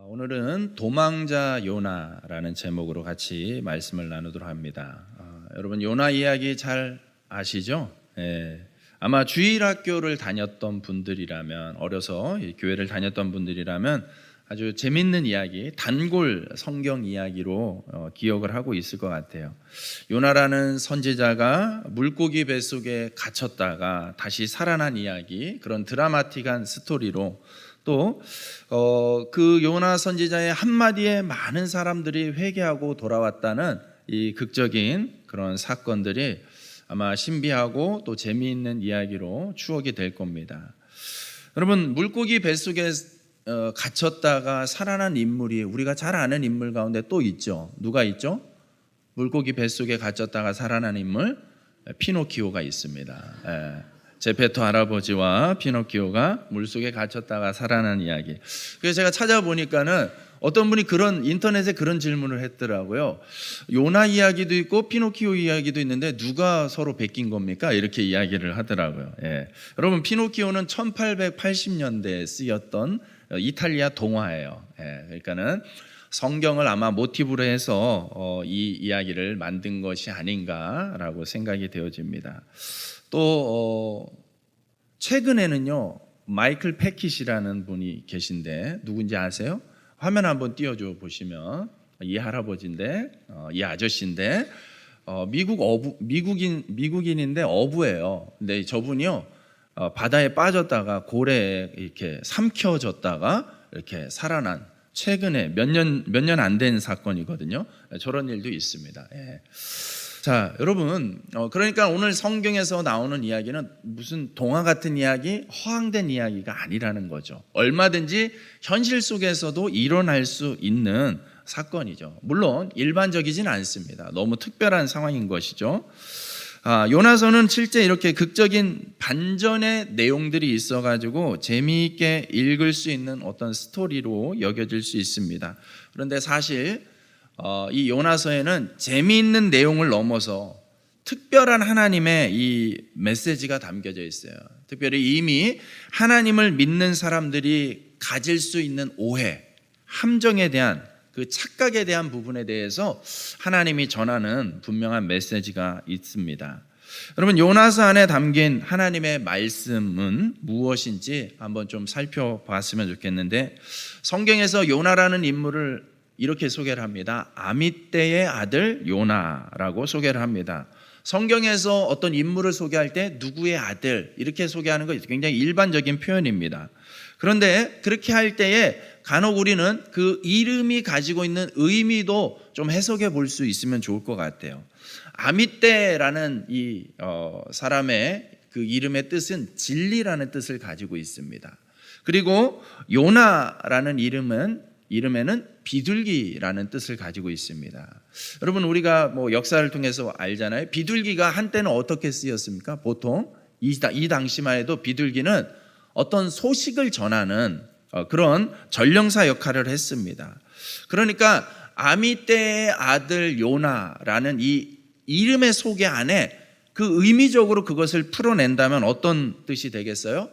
오늘은 도망자 요나라는 제목으로 같이 말씀을 나누도록 합니다. 여러분 요나 이야기 잘 아시죠? 아마 주일학교를 다녔던 분들이라면 어려서 교회를 다녔던 분들이라면 아주 재밌는 이야기, 단골 성경 이야기로 기억을 하고 있을 것 같아요. 요나라는 선지자가 물고기 뱃속에 갇혔다가 다시 살아난 이야기, 그런 드라마틱한 스토리로 또 그 요나 선지자의 한마디에 많은 사람들이 회개하고 돌아왔다는 이 극적인 그런 사건들이 아마 신비하고 또 재미있는 이야기로 추억이 될 겁니다. 여러분, 물고기 뱃속에 갇혔다가 살아난 인물이 우리가 잘 아는 인물 가운데 또 있죠. 누가 있죠? 물고기 뱃속에 갇혔다가 살아난 인물, 피노키오가 있습니다. 제페토 할아버지와 피노키오가 물속에 갇혔다가 살아난 이야기. 그래서 제가 찾아보니까는 어떤 분이 인터넷에 그런 질문을 했더라고요. 요나 이야기도 있고 피노키오 이야기도 있는데 누가 서로 베낀 겁니까? 이렇게 이야기를 하더라고요. 여러분, 피노키오는 1880년대에 쓰였던 이탈리아 동화예요. 그러니까는 성경을 아마 모티브로 해서 이 이야기를 만든 것이 아닌가라고 생각이 되어집니다. 또 최근에는요, 마이클 패킷이라는 분이 계신데 누군지 아세요? 화면 한번 띄워줘 보시면 이 할아버지인데 이 아저씨인데 미국인인데 어부예요. 근데 저분이요, 바다에 빠졌다가 고래에 이렇게 삼켜졌다가 이렇게 살아난, 최근에 몇 년 안 된 사건이거든요. 저런 일도 있습니다. 자, 여러분, 그러니까 오늘 성경에서 나오는 이야기는 무슨 동화 같은 이야기, 허황된 이야기가 아니라는 거죠. 얼마든지 현실 속에서도 일어날 수 있는 사건이죠. 물론 일반적이진 않습니다. 너무 특별한 상황인 것이죠. 요나서는 실제 이렇게 극적인 반전의 내용들이 있어가지고 재미있게 읽을 수 있는 어떤 스토리로 여겨질 수 있습니다. 그런데 사실 이 요나서에는 재미있는 내용을 넘어서 특별한 하나님의 이 메시지가 담겨져 있어요. 특별히 이미 하나님을 믿는 사람들이 가질 수 있는 오해, 함정에 대한 그 착각에 대한 부분에 대해서 하나님이 전하는 분명한 메시지가 있습니다. 여러분, 요나서 안에 담긴 하나님의 말씀은 무엇인지 한번 좀 살펴봤으면 좋겠는데, 성경에서 요나라는 인물을 이렇게 소개를 합니다. 아미떼의 아들 요나라고 소개를 합니다. 성경에서 어떤 인물을 소개할 때 누구의 아들 이렇게 소개하는 거 굉장히 일반적인 표현입니다. 그런데 그렇게 할 때에 간혹 우리는 그 이름이 가지고 있는 의미도 좀 해석해 볼 수 있으면 좋을 것 같아요. 아미떼라는 이 사람의 그 이름의 뜻은 진리라는 뜻을 가지고 있습니다. 그리고 요나라는 이름에는 비둘기라는 뜻을 가지고 있습니다. 여러분, 우리가 역사를 통해서 알잖아요. 비둘기가 한때는 어떻게 쓰였습니까? 보통 이 당시만 해도 비둘기는 어떤 소식을 전하는 그런 전령사 역할을 했습니다. 그러니까 아미떼의 아들 요나라는 이 이름의 소개 안에 그 의미적으로 그것을 풀어낸다면 어떤 뜻이 되겠어요?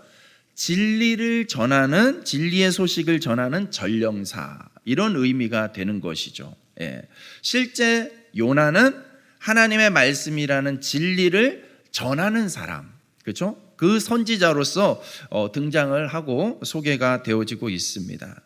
진리의 소식을 전하는 전령사, 이런 의미가 되는 것이죠. 실제 요나는 하나님의 말씀이라는 진리를 전하는 사람, 그렇죠? 그 선지자로서 등장을 하고 소개가 되어지고 있습니다.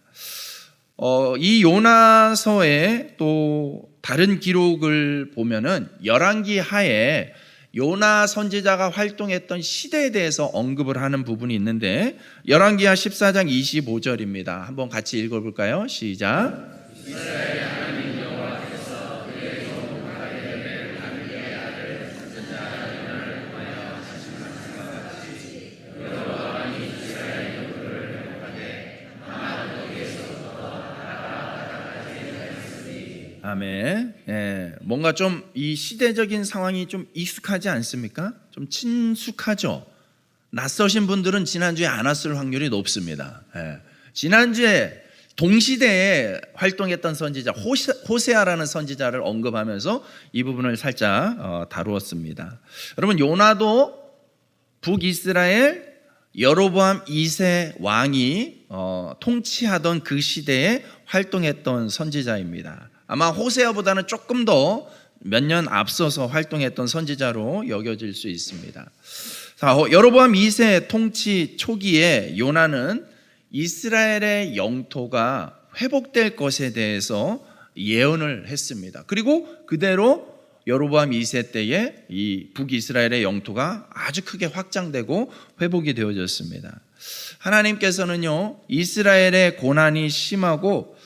이 요나서의 또 다른 기록을 보면은 열왕기 하에 요나 선지자가 활동했던 시대에 대해서 언급을 하는 부분이 있는데, 열왕기하 14장 25절입니다. 한번 같이 읽어볼까요? 시작. 이스라엘 하나님 여호와께서 그의 종 가레드의 아미의 아들 선지자 요나를 통하여 말씀하신 것 같이 여호와 왕이 이스라엘 영토를 회복하되 아마도에서부터 아라바까지 하였으니. 아멘. 뭔가 좀 이 시대적인 상황이 좀 익숙하지 않습니까? 좀 친숙하죠? 낯서신 분들은 지난주에 안 왔을 확률이 높습니다. 지난주에 동시대에 활동했던 선지자 호세아라는 선지자를 언급하면서 이 부분을 살짝 다루었습니다. 여러분, 요나도 북이스라엘 여로보암 2세 왕이 통치하던 그 시대에 활동했던 선지자입니다. 아마 호세아보다는 조금 더 몇 년 앞서서 활동했던 선지자로 여겨질 수 있습니다. 자, 여로보암 2세 통치 초기에 요나는 이스라엘의 영토가 회복될 것에 대해서 예언을 했습니다. 그리고 그대로 여로보암 2세 때에 이 북이스라엘의 영토가 아주 크게 확장되고 회복이 되어졌습니다. 하나님께서는요, 이스라엘의 고난이 심하고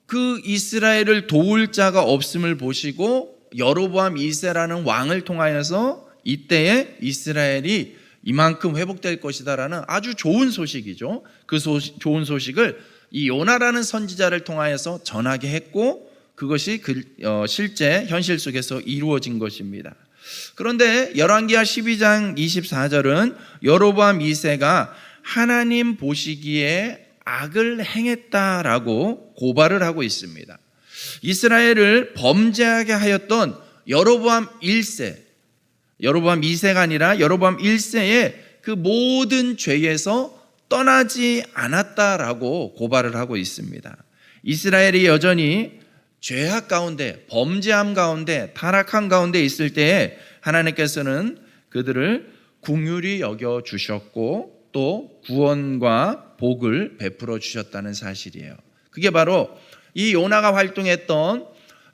그 이스라엘을 도울 자가 없음을 보시고 여로보암 2세라는 왕을 통하여서 이때에 이스라엘이 이만큼 회복될 것이다라는 아주 좋은 소식이죠. 그 좋은 소식을 이 요나라는 선지자를 통하여서 전하게 했고 그것이 실제 현실 속에서 이루어진 것입니다. 그런데 열왕기하 12장 24절은 여로보암 2세가 하나님 보시기에 악을 행했다라고 고발을 하고 있습니다. 이스라엘을 범죄하게 하였던 여로보암 1세, 여로보암 2세가 아니라 여로보암 1세의 그 모든 죄에서 떠나지 않았다라고 고발을 하고 있습니다. 이스라엘이 여전히 죄악 가운데, 범죄함 가운데, 타락한 가운데 있을 때에 하나님께서는 그들을 긍휼히 여겨 주셨고 또 구원과 복을 베풀어 주셨다는 사실이에요. 그게 바로 이 요나가 활동했던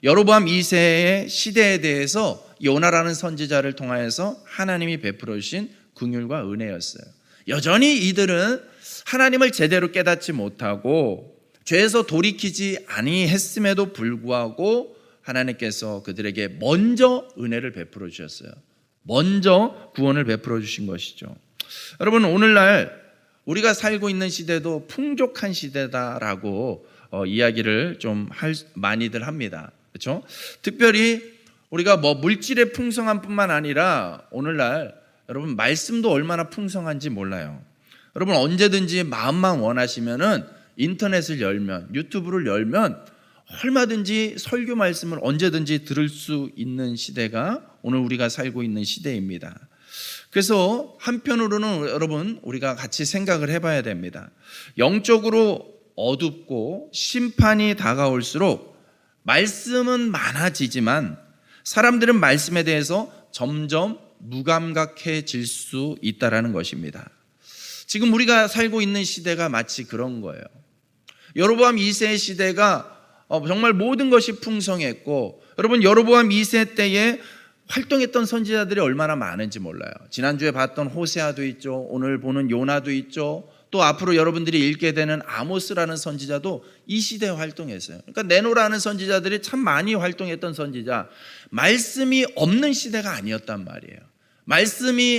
여로보암 2세의 시대에 대해서 요나라는 선지자를 통하여서 하나님이 베풀어 주신 긍휼과 은혜였어요. 여전히 이들은 하나님을 제대로 깨닫지 못하고 죄에서 돌이키지 아니했음에도 불구하고 하나님께서 그들에게 먼저 은혜를 베풀어 주셨어요. 먼저 구원을 베풀어 주신 것이죠. 여러분, 오늘날 우리가 살고 있는 시대도 풍족한 시대다라고 이야기를 좀 많이들 합니다. 그렇죠? 특별히 우리가 물질의 풍성함뿐만 아니라 오늘날 여러분 말씀도 얼마나 풍성한지 몰라요. 여러분 언제든지 마음만 원하시면은 인터넷을 열면 유튜브를 열면 얼마든지 설교 말씀을 언제든지 들을 수 있는 시대가 오늘 우리가 살고 있는 시대입니다. 그래서 한편으로는 여러분 우리가 같이 생각을 해봐야 됩니다. 영적으로 어둡고 심판이 다가올수록 말씀은 많아지지만 사람들은 말씀에 대해서 점점 무감각해질 수 있다는 것입니다. 지금 우리가 살고 있는 시대가 마치 그런 거예요. 여로보암 2세의 시대가 정말 모든 것이 풍성했고 여러분 여로보암 2세 때에 활동했던 선지자들이 얼마나 많은지 몰라요. 지난주에 봤던 호세아도 있죠. 오늘 보는 요나도 있죠. 또 앞으로 여러분들이 읽게 되는 아모스라는 선지자도 이 시대에 활동했어요. 그러니까 네노라는 선지자들이 참 많이 활동했던 선지자, 말씀이 없는 시대가 아니었단 말이에요.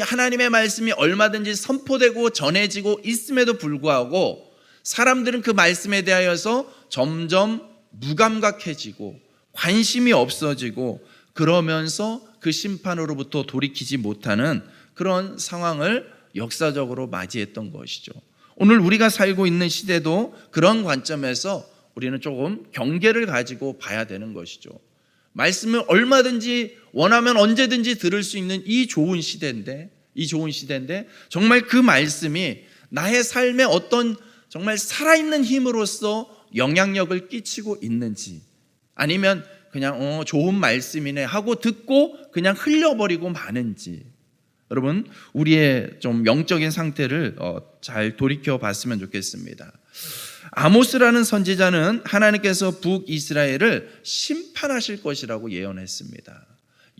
하나님의 말씀이 얼마든지 선포되고 전해지고 있음에도 불구하고 사람들은 그 말씀에 대하여서 점점 무감각해지고 관심이 없어지고 그러면서 그 심판으로부터 돌이키지 못하는 그런 상황을 역사적으로 맞이했던 것이죠. 오늘 우리가 살고 있는 시대도 그런 관점에서 우리는 조금 경계를 가지고 봐야 되는 것이죠. 말씀을 얼마든지 원하면 언제든지 들을 수 있는 이 좋은 시대인데 정말 그 말씀이 나의 삶에 어떤 정말 살아있는 힘으로서 영향력을 끼치고 있는지 아니면 그냥 좋은 말씀이네 하고 듣고 그냥 흘려버리고 마는지 여러분 우리의 좀 영적인 상태를 잘 돌이켜 봤으면 좋겠습니다. 아모스라는 선지자는 하나님께서 북이스라엘을 심판하실 것이라고 예언했습니다.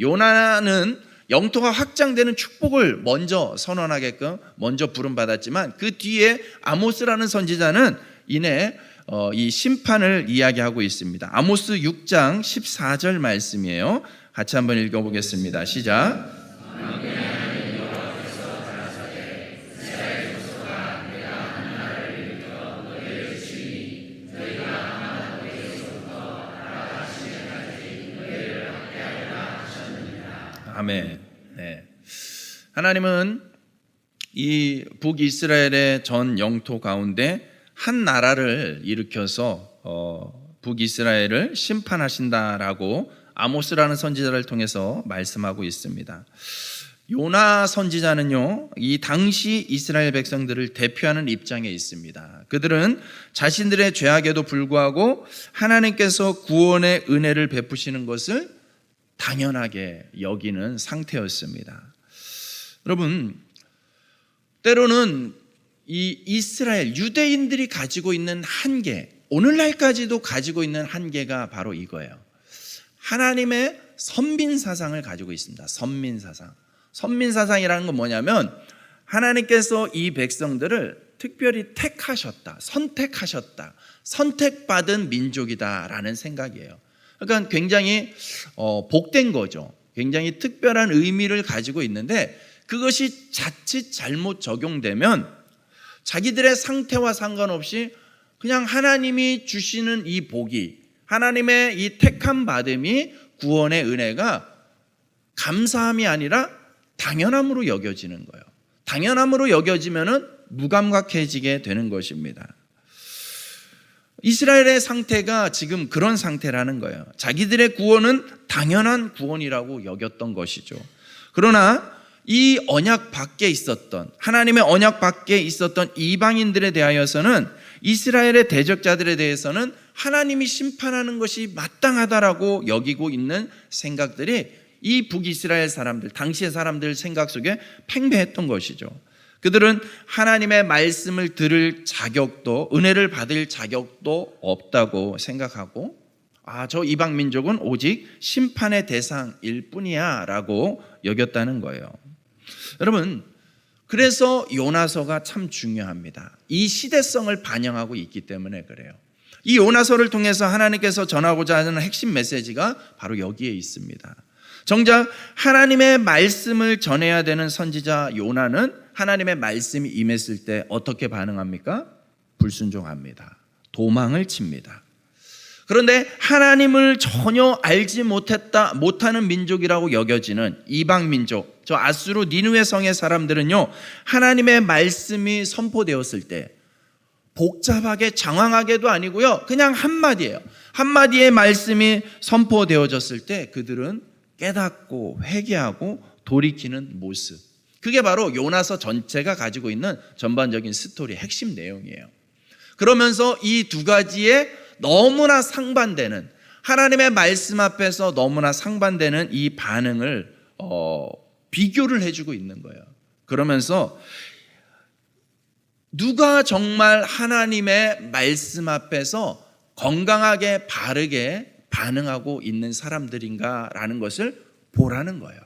요나는 영토가 확장되는 축복을 먼저 선언하게끔 먼저 부름받았지만 그 뒤에 아모스라는 선지자는 이내 이 심판을 이야기하고 있습니다. 아모스 6장 14절 말씀이에요. 같이 한번 읽어보겠습니다. 시작. 아멘. 네. 하나님은 이 북이스라엘의 전 영토 가운데 한 나라를 일으켜서 북이스라엘을 심판하신다라고 아모스라는 선지자를 통해서 말씀하고 있습니다. 요나 선지자는요, 이 당시 이스라엘 백성들을 대표하는 입장에 있습니다. 그들은 자신들의 죄악에도 불구하고 하나님께서 구원의 은혜를 베푸시는 것을 당연하게 여기는 상태였습니다. 여러분, 때로는 이 이스라엘 유대인들이 가지고 있는 한계, 오늘날까지도 가지고 있는 한계가 바로 이거예요. 하나님의 선민사상을 가지고 있습니다. 선민사상. 선민사상이라는 건 뭐냐면 하나님께서 이 백성들을 특별히 택하셨다, 선택하셨다, 선택받은 민족이다라는 생각이에요. 그러니까 굉장히 복된 거죠. 굉장히 특별한 의미를 가지고 있는데 그것이 자칫 잘못 적용되면 자기들의 상태와 상관없이 그냥 하나님이 주시는 이 복이, 하나님의 이 택함 받음이, 구원의 은혜가 감사함이 아니라 당연함으로 여겨지는 거예요. 당연함으로 여겨지면은 무감각해지게 되는 것입니다. 이스라엘의 상태가 지금 그런 상태라는 거예요. 자기들의 구원은 당연한 구원이라고 여겼던 것이죠. 그러나 이 언약 밖에 있었던, 하나님의 언약 밖에 있었던 이방인들에 대하여서는, 이스라엘의 대적자들에 대해서는 하나님이 심판하는 것이 마땅하다라고 여기고 있는 생각들이 이 북이스라엘 사람들, 당시의 사람들 생각 속에 팽배했던 것이죠. 그들은 하나님의 말씀을 들을 자격도, 은혜를 받을 자격도 없다고 생각하고, 저 이방 민족은 오직 심판의 대상일 뿐이야 라고 여겼다는 거예요. 여러분, 그래서 요나서가 참 중요합니다. 이 시대성을 반영하고 있기 때문에 그래요. 이 요나서를 통해서 하나님께서 전하고자 하는 핵심 메시지가 바로 여기에 있습니다. 정작 하나님의 말씀을 전해야 되는 선지자 요나는 하나님의 말씀이 임했을 때 어떻게 반응합니까? 불순종합니다. 도망을 칩니다. 그런데 하나님을 전혀 알지 못하는 민족이라고 여겨지는 이방 민족, 저 아수르 니느웨 성의 사람들은요, 하나님의 말씀이 선포되었을 때 복잡하게 장황하게도 아니고요, 그냥 한마디예요. 한마디의 말씀이 선포되어졌을 때 그들은 깨닫고 회개하고 돌이키는 모습, 그게 바로 요나서 전체가 가지고 있는 전반적인 스토리 핵심 내용이에요. 그러면서 이 두 가지의 너무나 상반되는, 하나님의 말씀 앞에서 너무나 상반되는 이 반응을 비교를 해주고 있는 거예요. 그러면서 누가 정말 하나님의 말씀 앞에서 건강하게 바르게 반응하고 있는 사람들인가라는 것을 보라는 거예요.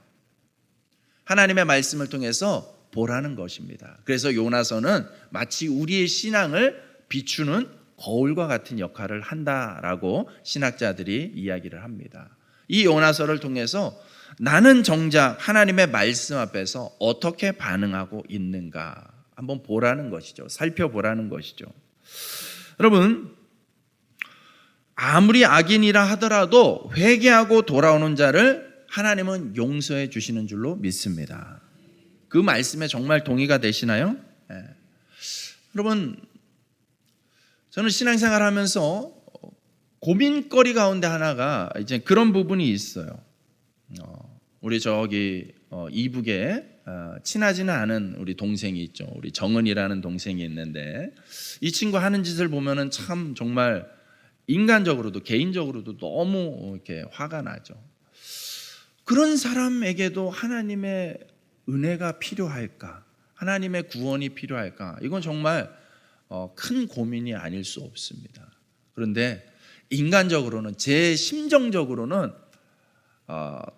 하나님의 말씀을 통해서 보라는 것입니다. 그래서 요나서는 마치 우리의 신앙을 비추는 거울과 같은 역할을 한다라고 신학자들이 이야기를 합니다. 이 요나서를 통해서 나는 정작 하나님의 말씀 앞에서 어떻게 반응하고 있는가 한번 보라는 것이죠. 살펴보라는 것이죠. 여러분, 아무리 악인이라 하더라도 회개하고 돌아오는 자를 하나님은 용서해 주시는 줄로 믿습니다. 그 말씀에 정말 동의가 되시나요? 네. 여러분, 저는 신앙생활 하면서 고민거리 가운데 하나가 이제 그런 부분이 있어요. 우리 저기 이북에 친하지는 않은 우리 동생이 있죠. 우리 정은이라는 동생이 있는데 이 친구 하는 짓을 보면은 참 정말 인간적으로도 개인적으로도 너무 이렇게 화가 나죠. 그런 사람에게도 하나님의 은혜가 필요할까? 하나님의 구원이 필요할까? 이건 정말 큰 고민이 아닐 수 없습니다. 그런데 인간적으로는, 제 심정적으로는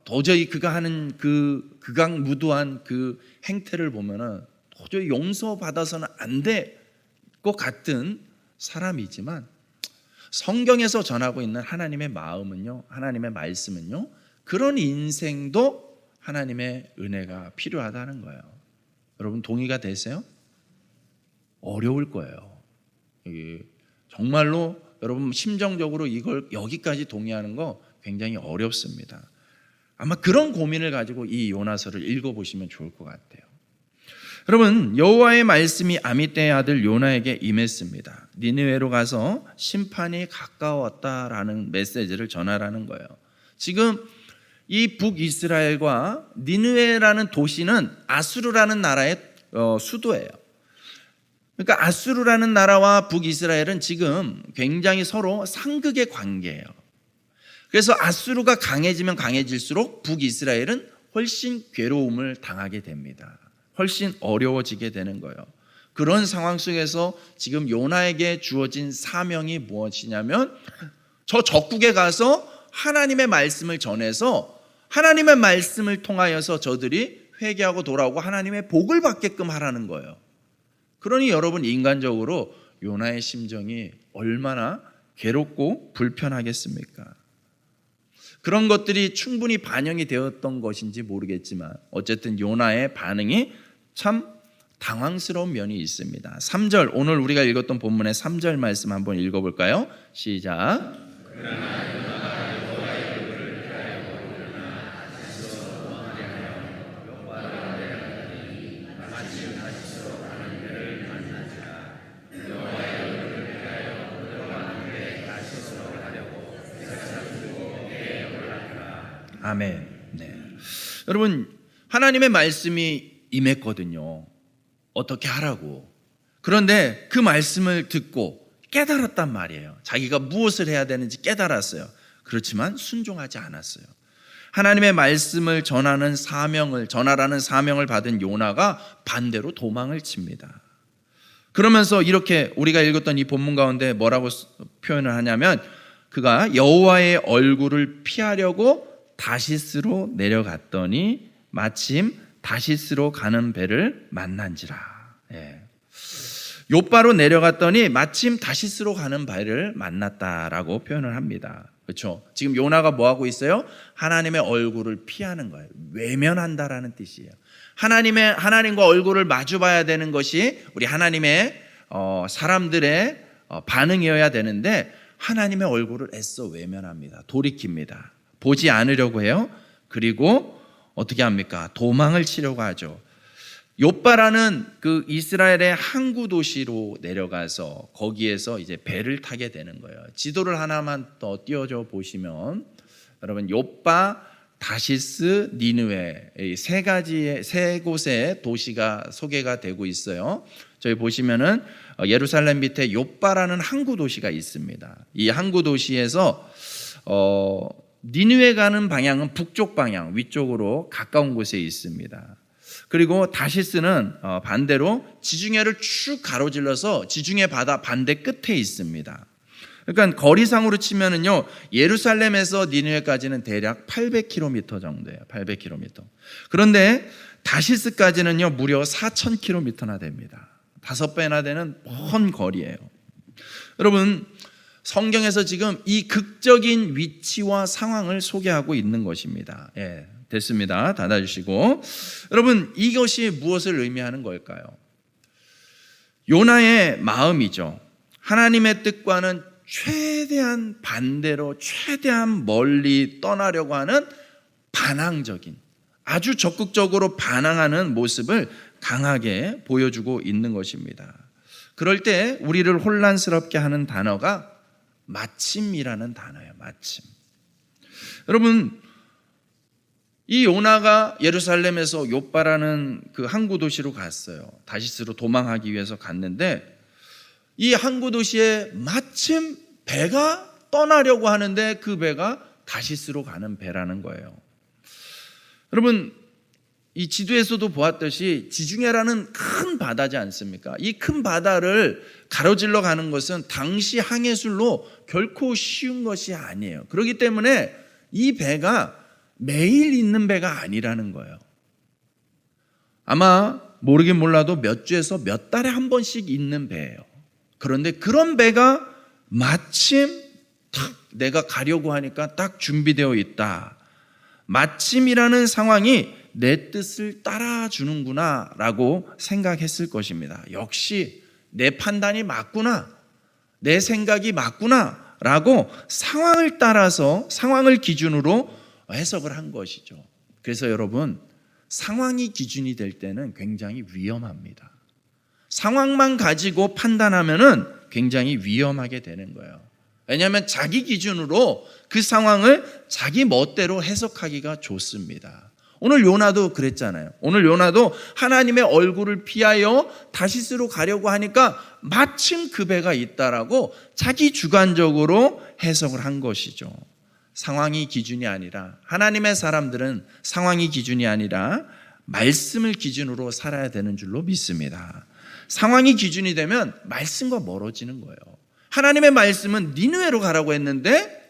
도저히 그가 하는 그 극악무도한 그 행태를 보면은 도저히 용서받아서는 안 될 것 같은 사람이지만, 성경에서 전하고 있는 하나님의 마음은요, 하나님의 말씀은요, 그런 인생도 하나님의 은혜가 필요하다는 거예요. 여러분 동의가 되세요? 어려울 거예요. 정말로 여러분 심정적으로 이걸 여기까지 동의하는 거 굉장히 어렵습니다. 아마 그런 고민을 가지고 이 요나서를 읽어보시면 좋을 것 같아요. 여러분, 여호와의 말씀이 아미떼의 아들 요나에게 임했습니다. 니느웨로 가서 심판이 가까웠다라는 메시지를 전하라는 거예요. 지금 이 북이스라엘과 니느웨라는 도시는 아수르라는 나라의 수도예요. 그러니까 아수르라는 나라와 북이스라엘은 지금 굉장히 서로 상극의 관계예요. 그래서 아수르가 강해지면 강해질수록 북이스라엘은 훨씬 괴로움을 당하게 됩니다. 훨씬 어려워지게 되는 거예요. 그런 상황 속에서 지금 요나에게 주어진 사명이 무엇이냐면 저 적국에 가서 하나님의 말씀을 전해서 하나님의 말씀을 통하여서 저들이 회개하고 돌아오고 하나님의 복을 받게끔 하라는 거예요. 그러니 여러분, 인간적으로 요나의 심정이 얼마나 괴롭고 불편하겠습니까? 그런 것들이 충분히 반영이 되었던 것인지 모르겠지만 어쨌든 요나의 반응이 참 당황스러운 면이 있습니다. 3절, 오늘 우리가 읽었던 본문의 3절 말씀 한번 읽어볼까요? 시작. 아멘. 네. 여러분, 하나님의 말씀이 임했거든요. 어떻게 하라고. 그런데 그 말씀을 듣고 깨달았단 말이에요. 자기가 무엇을 해야 되는지 깨달았어요. 그렇지만 순종하지 않았어요. 하나님의 말씀을 전하라는 사명을 받은 요나가 반대로 도망을 칩니다. 그러면서 이렇게 우리가 읽었던 이 본문 가운데 뭐라고 표현을 하냐면 그가 여호와의 얼굴을 피하려고 다시스로 내려갔더니 마침 다시스로 가는 배를 만난지라. 욥바로 내려갔더니 마침 다시스로 가는 배를 만났다라고 표현을 합니다. 그렇죠? 지금 요나가 뭐 하고 있어요? 하나님의 얼굴을 피하는 거예요. 외면한다라는 뜻이에요. 하나님과 얼굴을 마주봐야 되는 것이 우리 하나님의 사람들의 반응이어야 되는데 하나님의 얼굴을 애써 외면합니다. 돌이킵니다. 보지 않으려고 해요. 그리고 어떻게 합니까? 도망을 치려고 하죠. 욥바라는 그 이스라엘의 항구 도시로 내려가서 거기에서 이제 배를 타게 되는 거예요. 지도를 하나만 더 띄워줘 보시면 여러분, 욥바, 다시스, 니느웨 이 세 곳의 도시가 소개가 되고 있어요. 저희 보시면은 예루살렘 밑에 욥바라는 항구 도시가 있습니다. 이 항구 도시에서 니느웨 가는 방향은 북쪽 방향, 위쪽으로 가까운 곳에 있습니다. 그리고 다시스는 반대로 지중해를 쭉 가로질러서 지중해 바다 반대 끝에 있습니다. 그러니까 거리상으로 치면은요, 예루살렘에서 니느웨까지는 대략 800km 정도예요. 800km. 그런데 다시스까지는요, 무려 4000km나 됩니다. 5배나 되는 먼 거리예요. 여러분, 성경에서 지금 이 극적인 위치와 상황을 소개하고 있는 것입니다. 됐습니다. 닫아주시고. 여러분, 이것이 무엇을 의미하는 걸까요? 요나의 마음이죠. 하나님의 뜻과는 최대한 반대로, 최대한 멀리 떠나려고 하는 반항적인, 아주 적극적으로 반항하는 모습을 강하게 보여주고 있는 것입니다. 그럴 때 우리를 혼란스럽게 하는 단어가 마침이라는 단어예요. 마침. 여러분, 이 요나가 예루살렘에서 욥바라는 그 항구 도시로 갔어요. 다시스로 도망하기 위해서 갔는데 이 항구 도시에 마침 배가 떠나려고 하는데 그 배가 다시스로 가는 배라는 거예요. 여러분, 이 지도에서도 보았듯이 지중해라는 큰 바다지 않습니까? 이 큰 바다를 가로질러 가는 것은 당시 항해술로 결코 쉬운 것이 아니에요. 그렇기 때문에 이 배가 매일 있는 배가 아니라는 거예요. 아마 모르긴 몰라도 몇 주에서 몇 달에 한 번씩 있는 배예요. 그런데 그런 배가 마침 탁 내가 가려고 하니까 딱 준비되어 있다. 마침이라는 상황이 내 뜻을 따라주는구나 라고 생각했을 것입니다. 역시 내 판단이 맞구나, 내 생각이 맞구나 라고 상황을 따라서, 상황을 기준으로 해석을 한 것이죠. 그래서 여러분, 상황이 기준이 될 때는 굉장히 위험합니다. 상황만 가지고 판단하면은 굉장히 위험하게 되는 거예요. 왜냐하면 자기 기준으로 그 상황을 자기 멋대로 해석하기가 좋습니다. 오늘 요나도 그랬잖아요. 오늘 요나도 하나님의 얼굴을 피하여 다시스로 가려고 하니까 마침 그 배가 있다라고 자기 주관적으로 해석을 한 것이죠. 상황이 기준이 아니라, 하나님의 사람들은 상황이 기준이 아니라 말씀을 기준으로 살아야 되는 줄로 믿습니다. 상황이 기준이 되면 말씀과 멀어지는 거예요. 하나님의 말씀은 니느웨로 가라고 했는데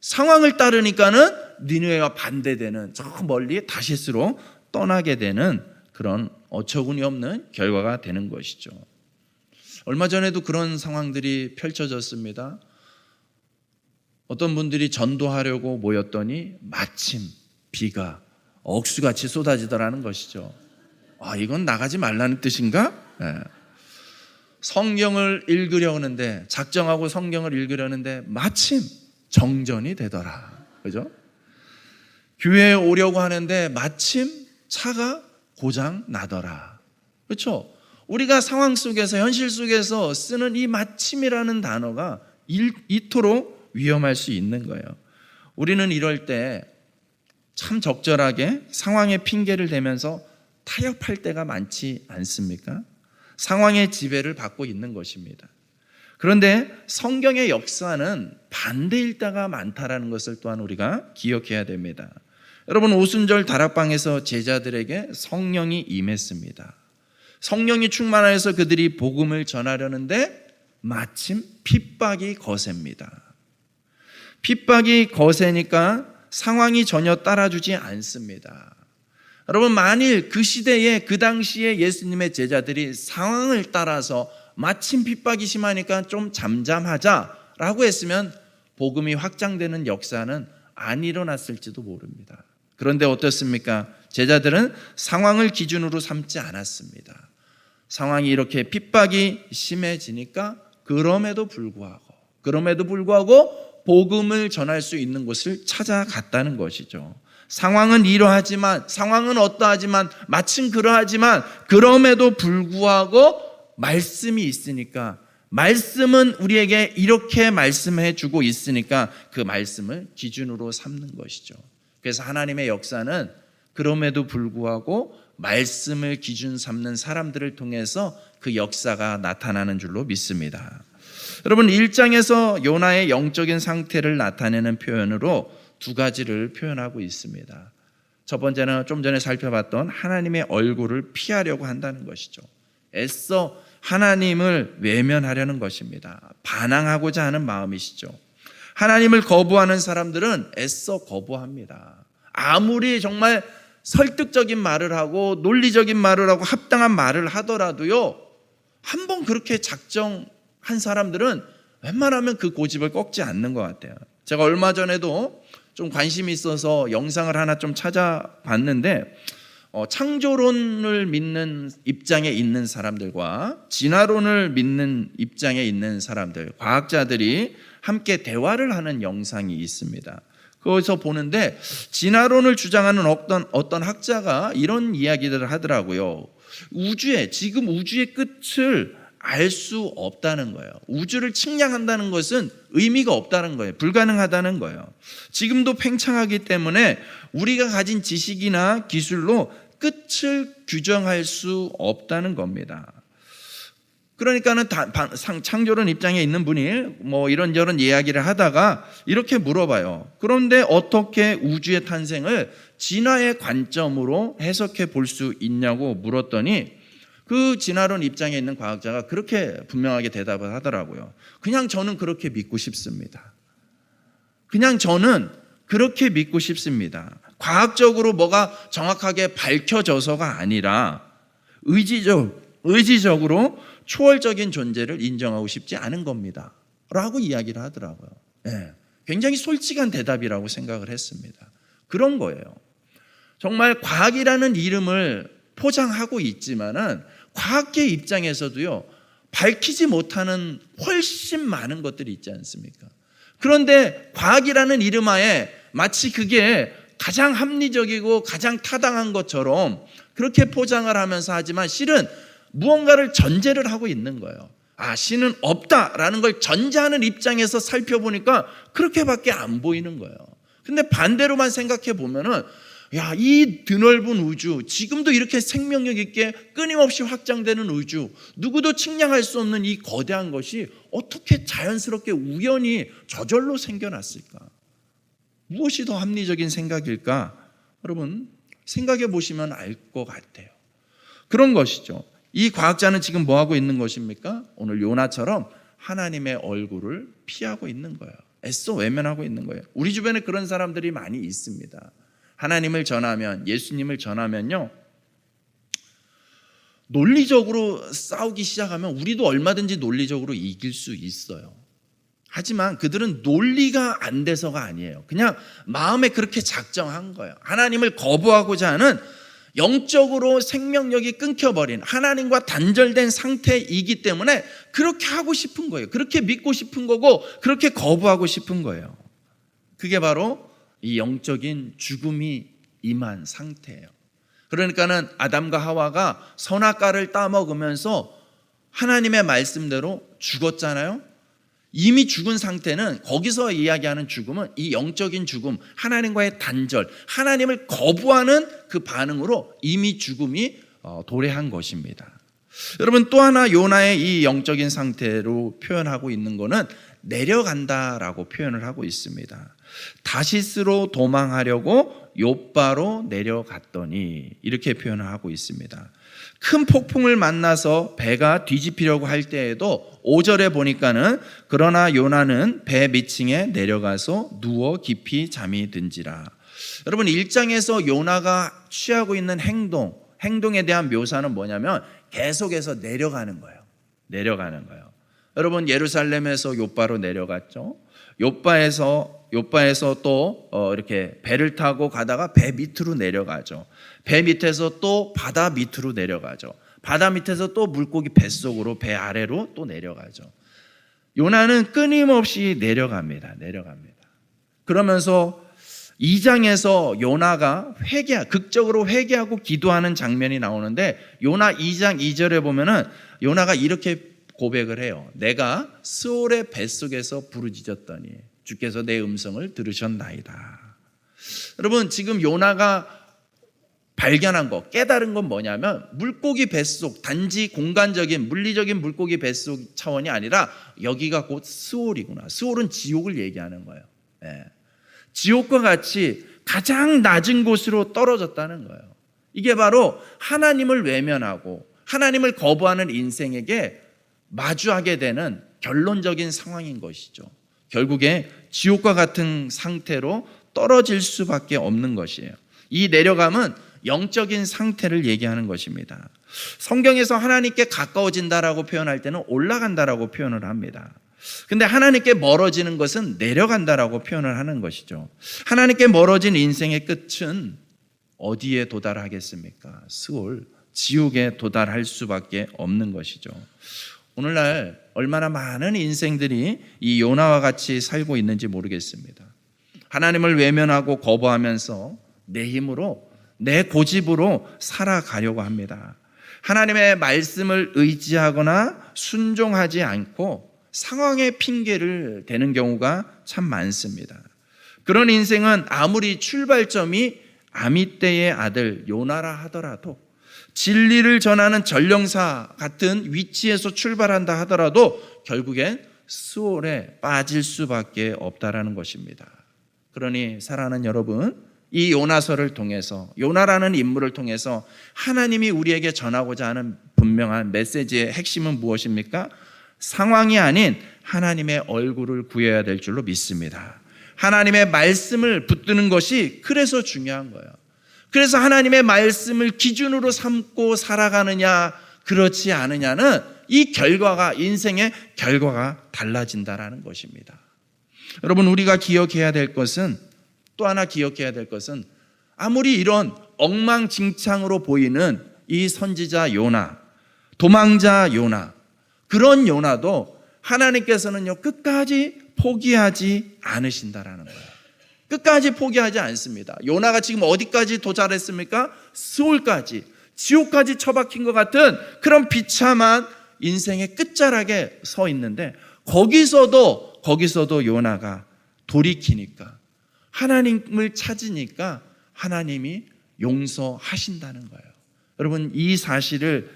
상황을 따르니까는 니느웨와 반대되는 저 멀리 다시스로 떠나게 되는 그런 어처구니 없는 결과가 되는 것이죠. 얼마 전에도 그런 상황들이 펼쳐졌습니다. 어떤 분들이 전도하려고 모였더니 마침 비가 억수같이 쏟아지더라는 것이죠. 이건 나가지 말라는 뜻인가? 네. 성경을 읽으려는데, 작정하고 성경을 읽으려는데 마침 정전이 되더라. 그죠? 교회에 오려고 하는데 마침 차가 고장 나더라. 그렇죠? 우리가 상황 속에서, 현실 속에서 쓰는 이 마침이라는 단어가 이토록 위험할 수 있는 거예요. 우리는 이럴 때 참 적절하게 상황에 핑계를 대면서 타협할 때가 많지 않습니까? 상황의 지배를 받고 있는 것입니다. 그런데 성경의 역사는 반대일 때가 많다라는 것을 또한 우리가 기억해야 됩니다. 여러분, 오순절 다락방에서 제자들에게 성령이 임했습니다. 성령이 충만하여서 그들이 복음을 전하려는데 마침 핍박이 거셉니다. 핍박이 거세니까 상황이 전혀 따라주지 않습니다. 여러분, 만일 그 시대에, 그 당시에 예수님의 제자들이 상황을 따라서 마침 핍박이 심하니까 좀 잠잠하자라고 했으면 복음이 확장되는 역사는 안 일어났을지도 모릅니다. 그런데 어떻습니까? 제자들은 상황을 기준으로 삼지 않았습니다. 상황이 이렇게 핍박이 심해지니까 그럼에도 불구하고 복음을 전할 수 있는 곳을 찾아갔다는 것이죠. 상황은 이러하지만, 상황은 어떠하지만, 마침 그러하지만, 그럼에도 불구하고 말씀이 있으니까, 말씀은 우리에게 이렇게 말씀해 주고 있으니까 그 말씀을 기준으로 삼는 것이죠. 그래서 하나님의 역사는 그럼에도 불구하고 말씀을 기준 삼는 사람들을 통해서 그 역사가 나타나는 줄로 믿습니다. 여러분, 1장에서 요나의 영적인 상태를 나타내는 표현으로 두 가지를 표현하고 있습니다. 첫 번째는 좀 전에 살펴봤던 하나님의 얼굴을 피하려고 한다는 것이죠. 애써 하나님을 외면하려는 것입니다. 반항하고자 하는 마음이시죠. 하나님을 거부하는 사람들은 애써 거부합니다. 아무리 정말 설득적인 말을 하고 논리적인 말을 하고 합당한 말을 하더라도요, 한번 그렇게 작정한 사람들은 웬만하면 그 고집을 꺾지 않는 것 같아요. 제가 얼마 전에도 좀 관심이 있어서 영상을 하나 좀 찾아봤는데, 창조론을 믿는 입장에 있는 사람들과 진화론을 믿는 입장에 있는 사람들, 과학자들이 함께 대화를 하는 영상이 있습니다. 거기서 보는데 진화론을 주장하는 어떤 학자가 이런 이야기들을 하더라고요. 지금 우주의 끝을 알 수 없다는 거예요. 우주를 측량한다는 것은 의미가 없다는 거예요. 불가능하다는 거예요. 지금도 팽창하기 때문에 우리가 가진 지식이나 기술로 끝을 규정할 수 없다는 겁니다. 그러니까는 창조론 입장에 있는 분이 이런저런 이야기를 하다가 이렇게 물어봐요. 그런데 어떻게 우주의 탄생을 진화의 관점으로 해석해 볼 수 있냐고 물었더니 그 진화론 입장에 있는 과학자가 그렇게 분명하게 대답을 하더라고요. 그냥 저는 그렇게 믿고 싶습니다. 과학적으로 뭐가 정확하게 밝혀져서가 아니라 의지적으로 초월적인 존재를 인정하고 싶지 않은 겁니다. 라고 이야기를 하더라고요. 굉장히 솔직한 대답이라고 생각을 했습니다. 그런 거예요. 정말 과학이라는 이름을 포장하고 있지만은 과학계 입장에서도요, 밝히지 못하는 훨씬 많은 것들이 있지 않습니까? 그런데 과학이라는 이름하에 마치 그게 가장 합리적이고 가장 타당한 것처럼 그렇게 포장을 하면서 하지만 실은 무언가를 전제를 하고 있는 거예요. 신은 없다라는 걸 전제하는 입장에서 살펴보니까 그렇게밖에 안 보이는 거예요. 근데 반대로만 생각해 보면은 이 드넓은 우주, 지금도 이렇게 생명력 있게 끊임없이 확장되는 우주, 누구도 측량할 수 없는 이 거대한 것이 어떻게 자연스럽게 우연히 저절로 생겨났을까? 무엇이 더 합리적인 생각일까? 여러분 생각해 보시면 알 것 같아요. 그런 것이죠. 이 과학자는 지금 뭐 하고 있는 것입니까? 오늘 요나처럼 하나님의 얼굴을 피하고 있는 거예요. 애써 외면하고 있는 거예요. 우리 주변에 그런 사람들이 많이 있습니다. 하나님을 전하면, 예수님을 전하면요, 논리적으로 싸우기 시작하면 우리도 얼마든지 논리적으로 이길 수 있어요. 하지만 그들은 논리가 안 돼서가 아니에요. 그냥 마음에 그렇게 작정한 거예요. 하나님을 거부하고자 하는 영적으로 생명력이 끊겨버린, 하나님과 단절된 상태이기 때문에 그렇게 하고 싶은 거예요. 그렇게 믿고 싶은 거고 그렇게 거부하고 싶은 거예요. 그게 바로 이 영적인 죽음이 임한 상태예요. 그러니까는 아담과 하와가 선악과를 따먹으면서 하나님의 말씀대로 죽었잖아요. 이미 죽은 상태는, 거기서 이야기하는 죽음은 이 영적인 죽음, 하나님과의 단절, 하나님을 거부하는 그 반응으로 이미 죽음이 도래한 것입니다. 여러분 또 하나 요나의 이 영적인 상태로 표현하고 있는 것은 내려간다라고 표현을 하고 있습니다. 다시스로 도망하려고 욥바로 내려갔더니, 이렇게 표현을 하고 있습니다. 큰 폭풍을 만나서 배가 뒤집히려고 할 때에도 5절에 보니까는 그러나 요나는 배 밑층에 내려가서 누워 깊이 잠이 든지라. 여러분 1장에서 요나가 취하고 있는 행동에 대한 묘사는 뭐냐면 계속해서 내려가는 거예요. 내려가는 거예요. 여러분 예루살렘에서 욥바로 내려갔죠. 욥바에서 또 이렇게 배를 타고 가다가 배 밑으로 내려가죠. 배 밑에서 또 바다 밑으로 내려가죠. 바다 밑에서 또 물고기 뱃속으로, 배 아래로 또 내려가죠. 요나는 끊임없이 내려갑니다. 그러면서 2장에서 요나가 극적으로 회개하고 기도하는 장면이 나오는데, 요나 2장 2절에 보면은 요나가 이렇게 고백을 해요. 내가 스올의 뱃속에서 부르짖었더니 주께서 내 음성을 들으셨나이다. 여러분 지금 요나가 발견한 것, 깨달은 건 뭐냐면 물고기 뱃속, 단지 공간적인 물리적인 물고기 뱃속 차원이 아니라 여기가 곧 스올이구나. 스올은 지옥을 얘기하는 거예요. 지옥과 같이 가장 낮은 곳으로 떨어졌다는 거예요. 이게 바로 하나님을 외면하고 하나님을 거부하는 인생에게 마주하게 되는 결론적인 상황인 것이죠. 결국에 지옥과 같은 상태로 떨어질 수밖에 없는 것이에요. 이 내려감은 영적인 상태를 얘기하는 것입니다. 성경에서 하나님께 가까워진다라고 표현할 때는 올라간다라고 표현을 합니다. 근데 하나님께 멀어지는 것은 내려간다라고 표현을 하는 것이죠. 하나님께 멀어진 인생의 끝은 어디에 도달하겠습니까? 스올, 지옥에 도달할 수밖에 없는 것이죠. 오늘날 얼마나 많은 인생들이 이 요나와 같이 살고 있는지 모르겠습니다. 하나님을 외면하고 거부하면서 내 힘으로, 내 고집으로 살아가려고 합니다. 하나님의 말씀을 의지하거나 순종하지 않고 상황의 핑계를 대는 경우가 참 많습니다. 그런 인생은 아무리 출발점이 아미떼의 아들 요나라 하더라도, 진리를 전하는 전령사 같은 위치에서 출발한다 하더라도 결국엔 스올에 빠질 수밖에 없다라는 것입니다. 그러니 사랑하는 여러분, 이 요나서를 통해서, 요나라는 인물을 통해서 하나님이 우리에게 전하고자 하는 분명한 메시지의 핵심은 무엇입니까? 상황이 아닌 하나님의 얼굴을 구해야 될 줄로 믿습니다. 하나님의 말씀을 붙드는 것이 그래서 중요한 거예요. 그래서 하나님의 말씀을 기준으로 삼고 살아가느냐 그렇지 않느냐는 이 결과가, 인생의 결과가 달라진다라는 것입니다. 여러분 우리가 기억해야 될 것은, 또 하나 기억해야 될 것은, 아무리 이런 엉망진창으로 보이는 이 선지자 요나, 도망자 요나, 그런 요나도 하나님께서는요 끝까지 포기하지 않으신다라는 거예요. 끝까지 포기하지 않습니다. 요나가 지금 어디까지 도달했습니까? 스올까지, 지옥까지 처박힌 것 같은 그런 비참한 인생의 끝자락에 서 있는데 거기서도 요나가 돌이키니까 하나님을 찾으니까 하나님이 용서하신다는 거예요. 여러분 이 사실을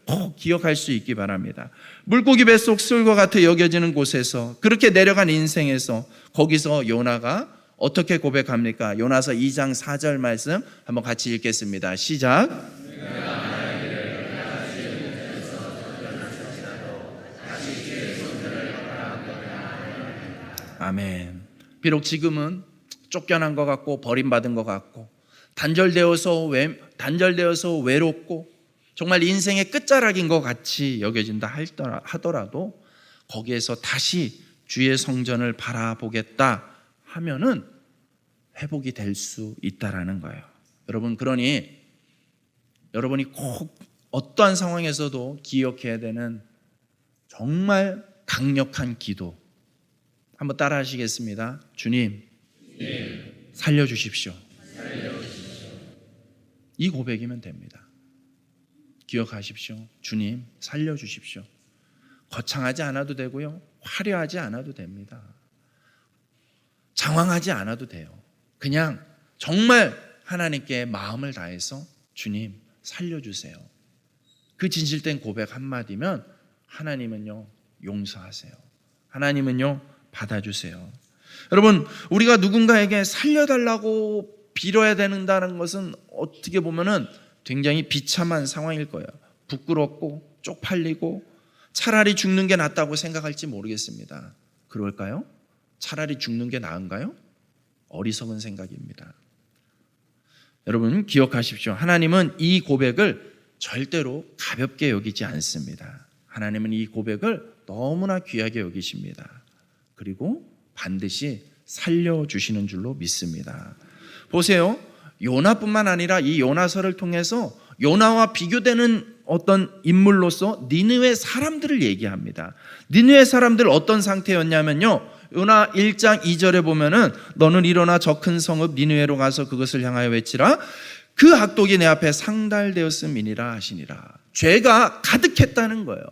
꼭 기억할 수 있기 바랍니다. 물고기 뱃속 술과 같아 여겨지는 곳에서 그렇게 내려간 인생에서 거기서 요나가 어떻게 고백합니까? 요나서 2장 4절 말씀 한번 같이 읽겠습니다. 시작. 아멘. 비록 지금은 쫓겨난 것 같고 버림받은 것 같고 단절되어서 외롭고 정말 인생의 끝자락인 것 같이 여겨진다 하더라도 거기에서 다시 주의 성전을 바라보겠다 하면은 회복이 될 수 있다라는 거예요. 여러분 그러니 여러분이 꼭 어떠한 상황에서도 기억해야 되는 정말 강력한 기도 한번 따라 하시겠습니다. 주님 살려주십시오. 이 고백이면 됩니다. 기억하십시오. 주님 살려주십시오. 거창하지 않아도 되고요, 화려하지 않아도 됩니다. 장황하지 않아도 돼요. 그냥 정말 하나님께 마음을 다해서 주님 살려주세요. 그 진실된 고백 한마디면 하나님은요 용서하세요. 하나님은요 받아주세요. 여러분 우리가 누군가에게 살려달라고 빌어야 된다는 것은 어떻게 보면은 굉장히 비참한 상황일 거예요. 부끄럽고 쪽팔리고 차라리 죽는 게 낫다고 생각할지 모르겠습니다. 그럴까요? 차라리 죽는 게 나은가요? 어리석은 생각입니다. 여러분 기억하십시오. 하나님은 이 고백을 절대로 가볍게 여기지 않습니다. 하나님은 이 고백을 너무나 귀하게 여기십니다. 그리고 반드시 살려주시는 줄로 믿습니다. 보세요. 요나뿐만 아니라 이 요나서를 통해서 요나와 비교되는 어떤 인물로서 니느웨 사람들을 얘기합니다. 니느웨 사람들 어떤 상태였냐면요, 요나 1장 2절에 보면은 너는 일어나 저 큰 성읍 니느웨로 가서 그것을 향하여 외치라. 그 악독이 내 앞에 상달되었음이니라 하시니라. 죄가 가득했다는 거예요.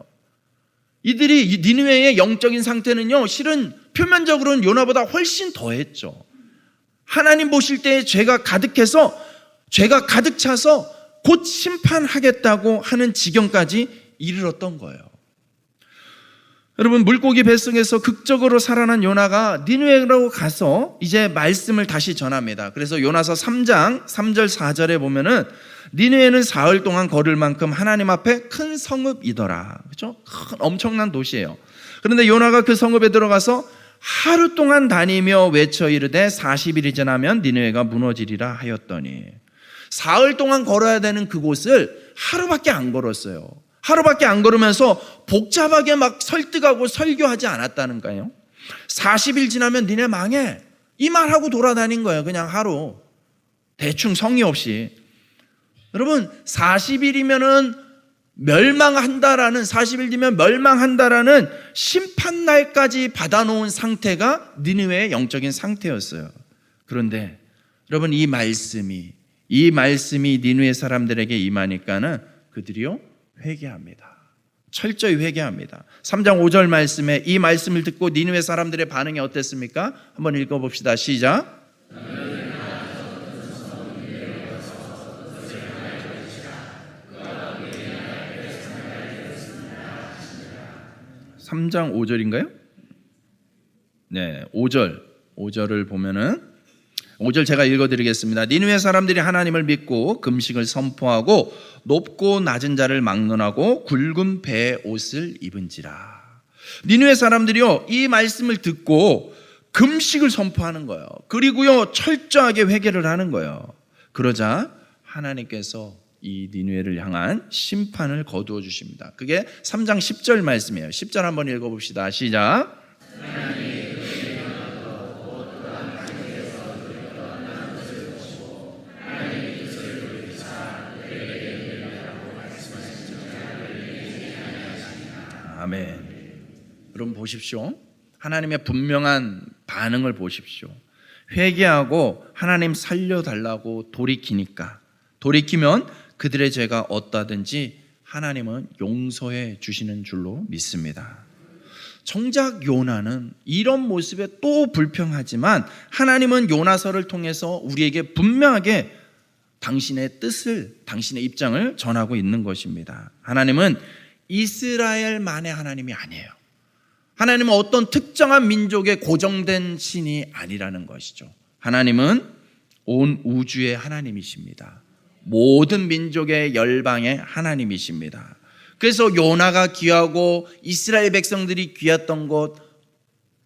이들이 니느웨의 영적인 상태는요, 실은 표면적으로는 요나보다 훨씬 더했죠. 하나님 보실 때 죄가 가득해서, 죄가 가득 차서 곧 심판하겠다고 하는 지경까지 이르렀던 거예요. 여러분 물고기 뱃속에서 극적으로 살아난 요나가 니느웨로 가서 이제 말씀을 다시 전합니다. 그래서 요나서 3장 3절 4절에 보면은 니느웨는 사흘 동안 걸을 만큼 하나님 앞에 큰 성읍이더라. 그렇죠? 큰 엄청난 도시예요. 그런데 요나가 그 성읍에 들어가서 하루 동안 다니며 외쳐 이르되 40일이 지나면 니느웨가 무너지리라 하였더니, 사흘 동안 걸어야 되는 그곳을 하루밖에 안 걸었어요. 하루밖에 안 걸으면서 복잡하게 막 설득하고 설교하지 않았다는가요? 40일 지나면 니네 망해, 이 말하고 돌아다닌 거예요. 그냥 하루 대충 성의 없이. 여러분 40일이면은 멸망한다라는, 40일 뒤면 멸망한다라는 심판날까지 받아놓은 상태가 니느웨의 영적인 상태였어요. 그런데 여러분 이 말씀이 니느웨 사람들에게 임하니까는 그들이요 회개합니다. 철저히 회개합니다. 3장 5절 말씀에 이 말씀을 듣고 니느웨 사람들의 반응이 어땠습니까? 한번 읽어봅시다. 시작. 3장 5절인가요? 네, 5절을 보면은 5절 제가 읽어드리겠습니다. 니느웨 사람들이 하나님을 믿고 금식을 선포하고 높고 낮은 자를 막론하고 굵은 배의 옷을 입은지라. 니느웨 사람들이요 이 말씀을 듣고 금식을 선포하는 거예요. 그리고요 철저하게 회개를 하는 거예요. 그러자 하나님께서 이 니느웨를 향한 심판을 거두어 주십니다. 그게 3장 10절 말씀이에요. 10절 한번 읽어봅시다. 시작. 아멘. 여러분 보십시오. 하나님의 분명한 반응을 보십시오. 회개하고 하나님 살려달라고 돌이키면 그들의 죄가 어떠하든지 하나님은 용서해 주시는 줄로 믿습니다. 정작 요나는 이런 모습에 또 불평하지만 하나님은 요나서를 통해서 우리에게 분명하게 당신의 뜻을, 당신의 입장을 전하고 있는 것입니다. 하나님은 이스라엘만의 하나님이 아니에요. 하나님은 어떤 특정한 민족의 고정된 신이 아니라는 것이죠. 하나님은 온 우주의 하나님이십니다. 모든 민족의 열방의 하나님이십니다. 그래서 요나가 귀하고 이스라엘 백성들이 귀했던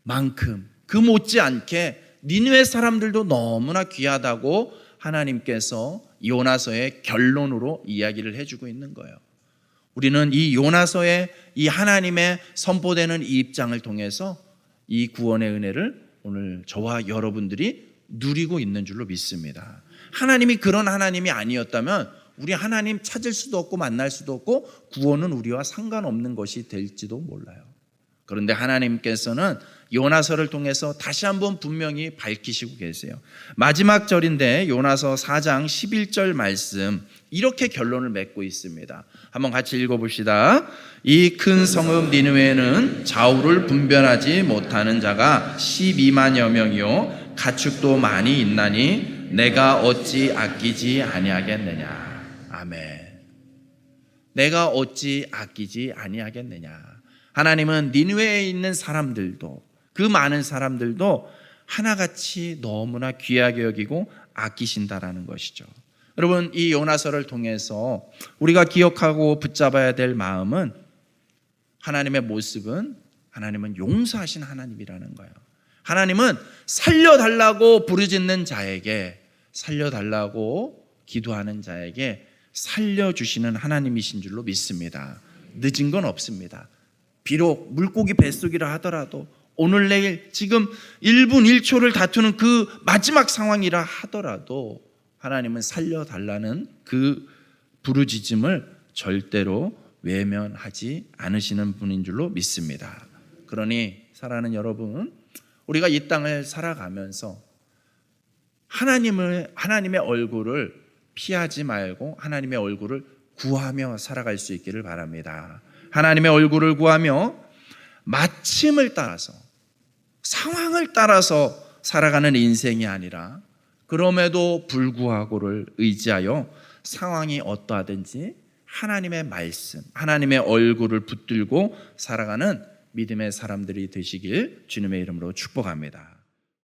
것만큼 그 못지않게 니느웨 사람들도 너무나 귀하다고 하나님께서 요나서의 결론으로 이야기를 해주고 있는 거예요. 우리는 이 요나서의 이 하나님의 선포되는 이 입장을 통해서 이 구원의 은혜를 오늘 저와 여러분들이 누리고 있는 줄로 믿습니다. 하나님이 그런 하나님이 아니었다면 우리 하나님 찾을 수도 없고 만날 수도 없고 구원은 우리와 상관없는 것이 될지도 몰라요. 그런데 하나님께서는 요나서를 통해서 다시 한번 분명히 밝히시고 계세요. 마지막 절인데 요나서 4장 11절 말씀 이렇게 결론을 맺고 있습니다. 한번 같이 읽어봅시다. 이 큰 성읍 니느웨는 좌우를 분별하지 못하는 자가 12만여 명이요 가축도 많이 있나니 내가 어찌 아끼지 아니하겠느냐. 아멘. 내가 어찌 아끼지 아니하겠느냐. 하나님은 니느웨에 있는 사람들도 그 많은 사람들도 하나같이 너무나 귀하게 여기고 아끼신다라는 것이죠. 여러분, 이 요나서를 통해서 우리가 기억하고 붙잡아야 될 마음은 하나님의 모습은 하나님은 용서하신 하나님이라는 거예요. 하나님은 살려달라고 부르짖는 자에게, 살려달라고 기도하는 자에게 살려주시는 하나님이신 줄로 믿습니다. 늦은 건 없습니다. 비록 물고기 뱃속이라 하더라도 오늘 내일 지금 1분 1초를 다투는 그 마지막 상황이라 하더라도 하나님은 살려달라는 그 부르짖음을 절대로 외면하지 않으시는 분인 줄로 믿습니다. 그러니 사랑하는 여러분, 우리가 이 땅을 살아가면서 하나님의 얼굴을 피하지 말고 하나님의 얼굴을 구하며 살아갈 수 있기를 바랍니다. 하나님의 얼굴을 구하며 마침을 따라서 상황을 따라서 살아가는 인생이 아니라 그럼에도 불구하고를 의지하여 상황이 어떠하든지 하나님의 말씀, 하나님의 얼굴을 붙들고 살아가는 믿음의 사람들이 되시길 주님의 이름으로 축복합니다.